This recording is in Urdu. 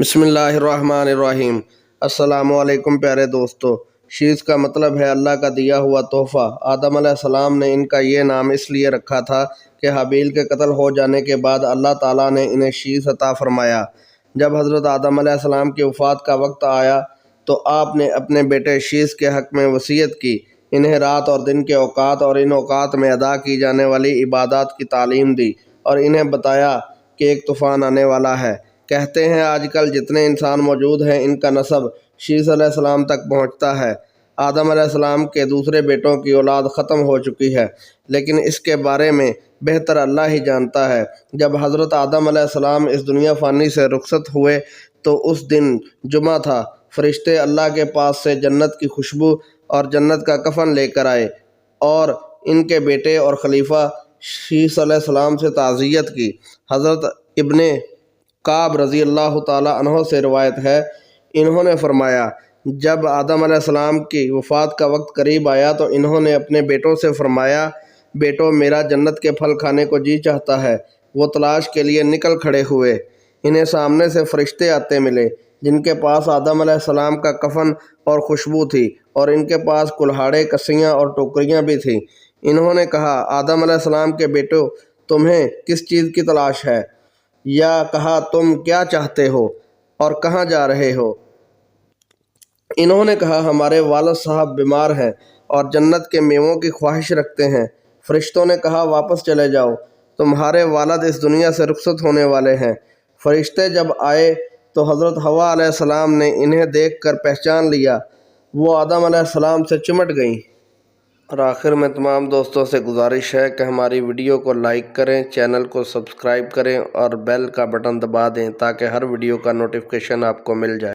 بسم اللہ الرحمن الرحیم۔ السلام علیکم پیارے دوستو۔ شیز کا مطلب ہے اللہ کا دیا ہوا تحفہ۔ آدم علیہ السلام نے ان کا یہ نام اس لیے رکھا تھا کہ حابیل کے قتل ہو جانے کے بعد اللہ تعالیٰ نے انہیں شیز عطا فرمایا۔ جب حضرت آدم علیہ السلام کی وفات کا وقت آیا تو آپ نے اپنے بیٹے شیز کے حق میں وصیت کی، انہیں رات اور دن کے اوقات اور ان اوقات میں ادا کی جانے والی عبادات کی تعلیم دی اور انہیں بتایا کہ ایک طوفان آنے والا ہے۔ کہتے ہیں آج کل جتنے انسان موجود ہیں ان کا نسب شیز علیہ السلام تک پہنچتا ہے۔ آدم علیہ السلام کے دوسرے بیٹوں کی اولاد ختم ہو چکی ہے، لیکن اس کے بارے میں بہتر اللہ ہی جانتا ہے۔ جب حضرت آدم علیہ السلام اس دنیا فانی سے رخصت ہوئے تو اس دن جمعہ تھا۔ فرشتے اللہ کے پاس سے جنت کی خوشبو اور جنت کا کفن لے کر آئے اور ان کے بیٹے اور خلیفہ شیز علیہ السلام سے تعزیت کی۔ حضرت ابن کعب رضی اللہ تعالیٰ عنہ سے روایت ہے، انہوں نے فرمایا جب آدم علیہ السلام کی وفات کا وقت قریب آیا تو انہوں نے اپنے بیٹوں سے فرمایا، بیٹو میرا جنت کے پھل کھانے کو جی چاہتا ہے۔ وہ تلاش کے لیے نکل کھڑے ہوئے۔ انہیں سامنے سے فرشتے آتے ملے جن کے پاس آدم علیہ السلام کا کفن اور خوشبو تھی، اور ان کے پاس کلہاڑے، کسیاں اور ٹوکریاں بھی تھیں۔ انہوں نے کہا، آدم علیہ السلام کے بیٹو تمہیں کس چیز کی تلاش ہے؟ یا کہا تم کیا چاہتے ہو اور کہاں جا رہے ہو؟ انہوں نے کہا ہمارے والد صاحب بیمار ہیں اور جنت کے میووں کی خواہش رکھتے ہیں۔ فرشتوں نے کہا واپس چلے جاؤ، تمہارے والد اس دنیا سے رخصت ہونے والے ہیں۔ فرشتے جب آئے تو حضرت حوا علیہ السلام نے انہیں دیکھ کر پہچان لیا، وہ آدم علیہ السلام سے چمٹ گئیں۔ اور آخر میں تمام دوستوں سے گزارش ہے کہ ہماری ویڈیو کو لائک کریں، چینل کو سبسکرائب کریں اور بیل کا بٹن دبا دیں تاکہ ہر ویڈیو کا نوٹیفیکیشن آپ کو مل جائے۔